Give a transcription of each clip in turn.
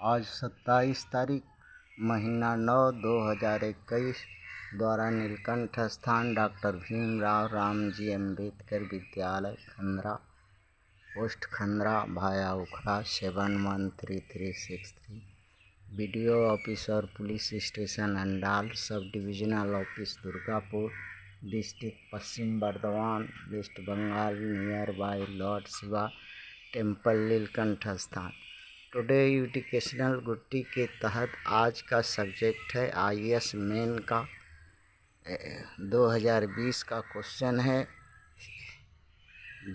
आज 27 तारीख महीना 9 2021 द्वारा नीलकंठ स्थान डॉक्टर भीमराव रामजी अम्बेडकर विद्यालय खंद्रा पोस्ट खंद्रा भाया उखड़ा 713363 बीडीओ ऑफिस और police station Andal sub divisional office Durgapur district Paschim Bardhaman west Bengal near by lord Shiva temple Neelkanth Sthan. Today educational गुट्टी के तहत आज का सब्जेक्ट है आईएएस मेन का 2020 का क्वेश्चन है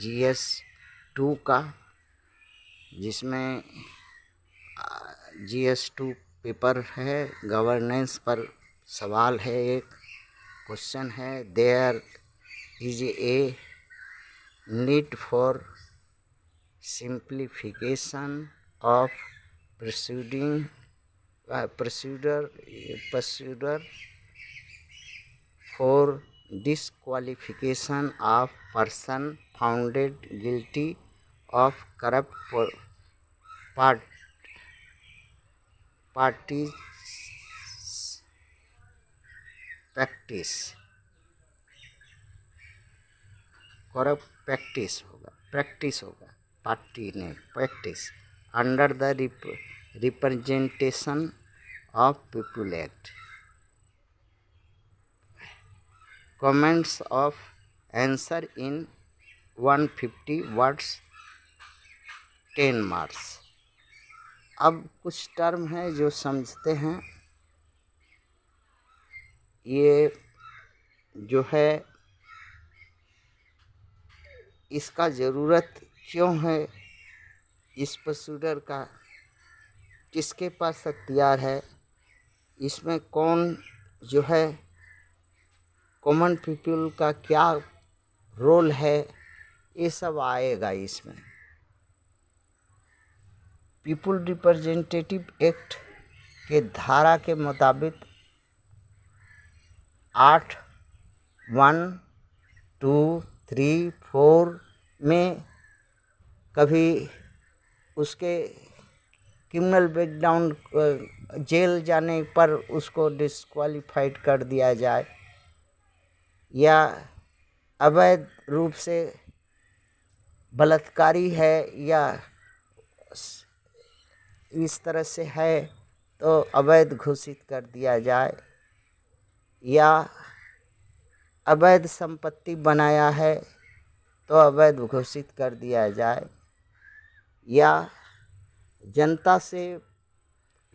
जीएस 2 का, जिसमें जीएस 2 पेपर है, गवर्नेंस पर सवाल है। एक क्वेश्चन है there is a need for simplification of procedure for disqualification of person found guilty of corrupt practice होगा पार्टी ने practice under the representation of people act. Comments of answer in 150 words 10 marks. अब कुछ term है जो समझते हैं। ये जो है इसका ज़रूरत क्यों है, इस प्रोसीजर का किसके पास अख्तियार है, इसमें कौन जो है कॉमन पीपल का क्या रोल है, ये सब आएगा इसमें। पीपुल रिप्रेजेंटेटिव एक्ट के धारा के मुताबिक 8, 1, 2, 3, 4 में कभी उसके क्रिमिनल बैकग्राउंड जेल जाने पर उसको डिस्क्वालीफाइड कर दिया जाए, या अवैध रूप से बलात्कारी है या इस तरह से है तो अवैध घोषित कर दिया जाए, या अवैध संपत्ति बनाया है तो अवैध घोषित कर दिया जाए, या जनता से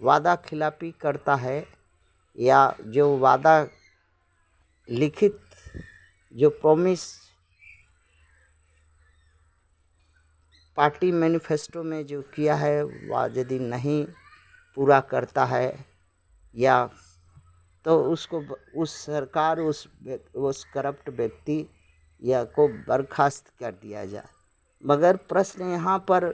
वादा खिलाफी करता है या जो वादा लिखित जो प्रॉमिस पार्टी मैनिफेस्टो में जो किया है वह यदि नहीं पूरा करता है या तो उसको उस सरकार उस करप्ट व्यक्ति या को बर्खास्त कर दिया जाए। मगर प्रश्न यहाँ पर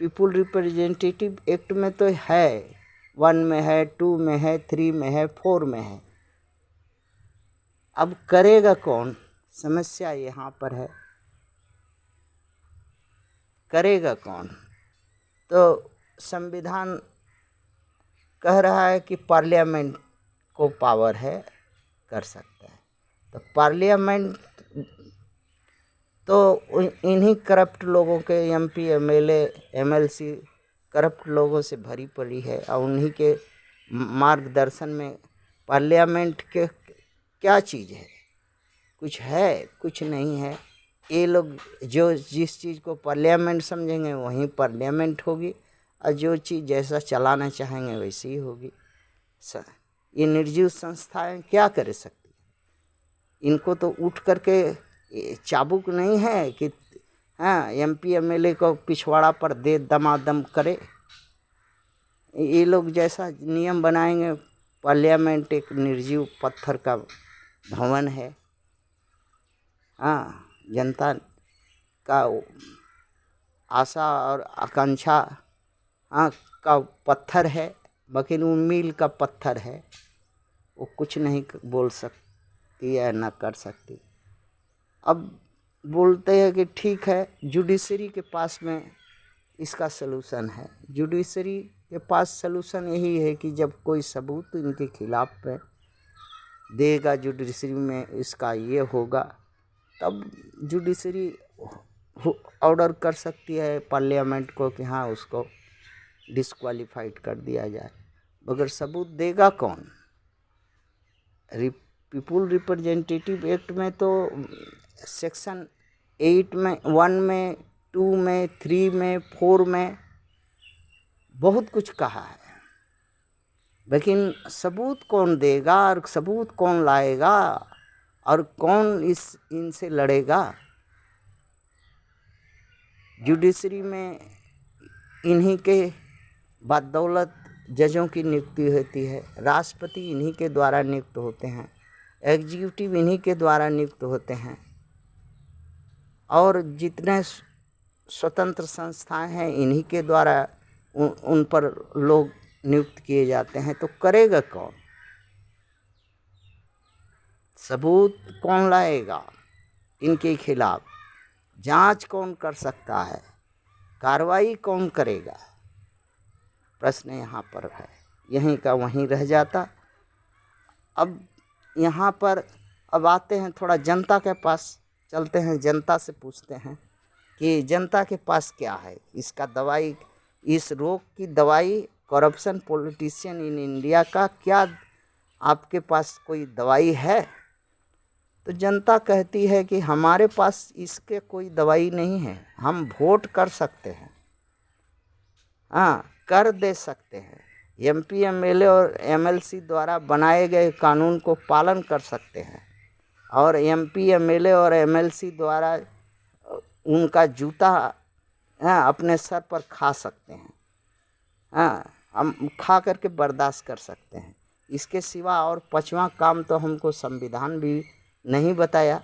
पीपुल रिप्रेजेंटेटिव एक्ट में तो है, 1 में है, 2 में है, 3 में है, 4 में है। अब करेगा कौन, समस्या यहाँ पर है, करेगा कौन? तो संविधान कह रहा है कि पार्लियामेंट को पावर है, कर सकता है। तो पार्लियामेंट तो इन्हीं करप्ट लोगों के एमपी एमएलए एमएलसी करप्ट लोगों से भरी पड़ी है और उन्हीं के मार्गदर्शन में पार्लियामेंट के क्या चीज़ है, कुछ है, कुछ नहीं है। ये लोग जो जिस चीज़ को पार्लियामेंट समझेंगे वहीं पार्लियामेंट होगी, और जो चीज़ जैसा चलाना चाहेंगे वैसी ही होगी। ये निर्जीव संस्थाएं क्या कर सकती हैं? इनको तो उठ करके चाबुक नहीं है कि हाँ एमपी एमएलए को पिछवाड़ा पर दे दमादम करे। ये लोग जैसा नियम बनाएंगे, पार्लियामेंट एक निर्जीव पत्थर का भवन है। हाँ, जनता का आशा और आकांक्षा का पत्थर है, लेकिन वो मील का पत्थर है, वो कुछ नहीं बोल सकती है ना कर सकती। अब बोलते हैं कि ठीक है जुडिशरी के पास में इसका सलूशन है। जुडिशरी के पास सलूशन यही है कि जब कोई सबूत इनके खिलाफ पे देगा जुडिशरी में, इसका ये होगा, तब जुडिशरी ऑर्डर कर सकती है पार्लियामेंट को कि हाँ उसको डिस्क्वालीफाइड कर दिया जाए। मगर सबूत देगा कौन? पीपुल रिप्रेजेंटेटिव एक्ट में तो सेक्शन 8 में, 1 में, 2 में, 3 में, 4 में बहुत कुछ कहा है, लेकिन सबूत कौन देगा और सबूत कौन लाएगा और कौन इनसे लड़ेगा? जुडिशरी में इन्हीं के बदौलत जजों की नियुक्ति होती है, राष्ट्रपति इन्हीं के द्वारा नियुक्त होते हैं, एग्जीक्यूटिव इन्हीं के द्वारा नियुक्त होते हैं, और जितने स्वतंत्र संस्थाएं हैं इन्हीं के द्वारा उन पर लोग नियुक्त किए जाते हैं। तो करेगा कौन? सबूत कौन लाएगा इनके खिलाफ? जांच कौन कर सकता है? कार्रवाई कौन करेगा? प्रश्न यहाँ पर है, यहीं का वहीं रह जाता। अब यहाँ पर अब आते हैं थोड़ा जनता के पास, चलते हैं, जनता से पूछते हैं कि जनता के पास क्या है इसका दवाई, इस रोग की दवाई, करप्शन पॉलिटिशियन इन इंडिया का क्या आपके पास कोई दवाई है? तो जनता कहती है कि हमारे पास इसके कोई दवाई नहीं है, हम वोट कर सकते हैं, हाँ कर दे सकते हैं, एमपी एमएलए और एमएलसी द्वारा बनाए गए कानून को पालन कर सकते हैं, और एमपी एमएलए और एमएलसी द्वारा उनका जूता अपने सर पर खा सकते हैं, हाँ हम खा करके बर्दाश्त कर सकते हैं। इसके सिवा और 5वां काम तो हमको संविधान भी नहीं बताया,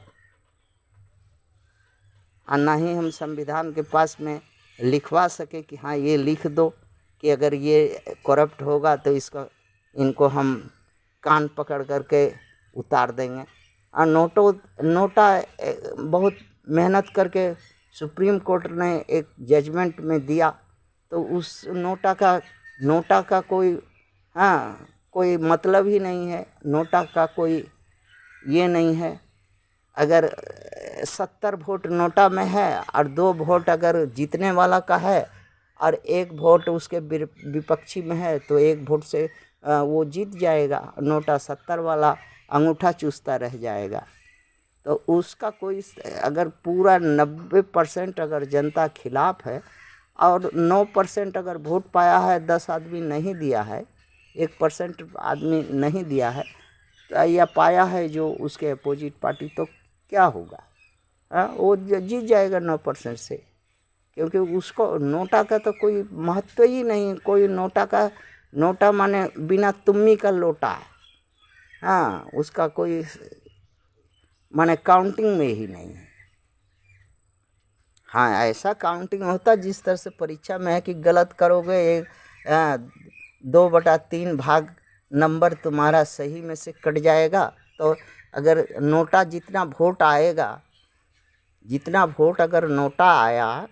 और ना ही हम संविधान के पास में लिखवा सके कि हाँ ये लिख दो कि अगर ये करप्ट होगा तो इनको हम कान पकड़ करके उतार देंगे। और नोटा बहुत मेहनत करके सुप्रीम कोर्ट ने एक जजमेंट में दिया, तो उस नोटा का कोई मतलब ही नहीं है, नोटा का कोई ये नहीं है। अगर 70 वोट नोटा में है और 2 वोट अगर जीतने वाला का है और 1 वोट उसके विपक्षी में है, तो 1 वोट से वो जीत जाएगा, नोटा 70 वाला अंगूठा चूसता रह जाएगा। तो उसका कोई, अगर पूरा 90% अगर जनता खिलाफ है और 9% अगर वोट पाया है, 10 आदमी नहीं दिया है, 1% आदमी नहीं दिया है, तो या पाया है जो उसके अपोजिट पार्टी, तो क्या होगा? वो जीत जाएगा 9% से, क्योंकि उसको नोटा का तो कोई महत्व ही नहीं। कोई नोटा माने बिना तुम्मी का लोटा है, हाँ उसका कोई माने काउंटिंग में ही नहीं है। हाँ ऐसा काउंटिंग होता जिस तरह से परीक्षा में है कि गलत करोगे 2/3 भाग नंबर तुम्हारा सही में से कट जाएगा। तो अगर नोटा जितना वोट अगर नोटा आया,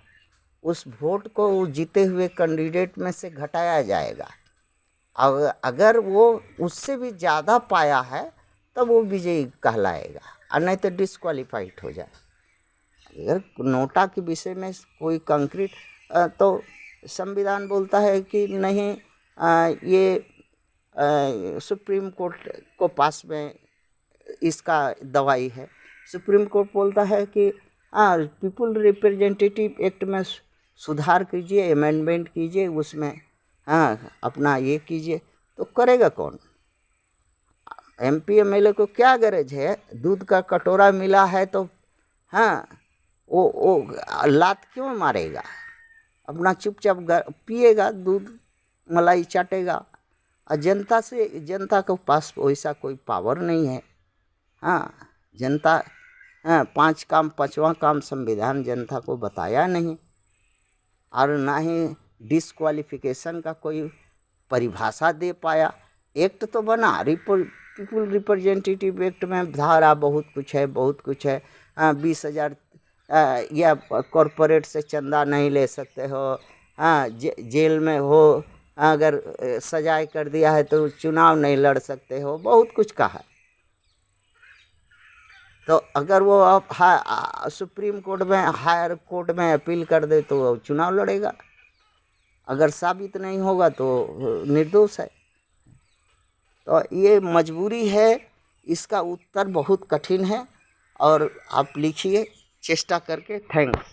उस वोट को जीते हुए कैंडिडेट में से घटाया जाएगा। अगर वो उससे भी ज़्यादा पाया है तब वो विजयी कहलाएगा, और नहीं तो डिस्क्वालीफाइड हो जाए। अगर नोटा के विषय में कोई कंक्रीट, तो संविधान बोलता है कि नहीं, ये सुप्रीम कोर्ट को पास में इसका दवाई है। सुप्रीम कोर्ट बोलता है कि पीपुल रिप्रेजेंटेटिव एक्ट में सुधार कीजिए, अमेंडमेंट कीजिए, उसमें अपना ये कीजिए। तो करेगा कौन? एमपी एमएलए को क्या गरज है? दूध का कटोरा मिला है तो वो लात क्यों मारेगा? अपना चुपचाप पिएगा, दूध मलाई चाटेगा। और जनता के पास वैसा कोई पावर नहीं है। जनता 5 काम 5वां काम संविधान जनता को बताया नहीं, और ना ही डिस्क्वालिफिकेशन का कोई परिभाषा दे पाया। एक्ट तो बना, पीपुल रिप्रेजेंटेटिव एक्ट में धारा बहुत कुछ है 20,000 या कॉरपोरेट से चंदा नहीं ले सकते हो, हाँ जेल में हो, अगर सजाए कर दिया है तो चुनाव नहीं लड़ सकते हो, बहुत कुछ कहा। तो अगर वो अब सुप्रीम कोर्ट में, हायर कोर्ट में अपील कर दे तो वो चुनाव लड़ेगा, अगर साबित नहीं होगा तो निर्दोष है। तो ये मजबूरी है, इसका उत्तर बहुत कठिन है और आप लिखिए चेष्टा करके। थैंक्स।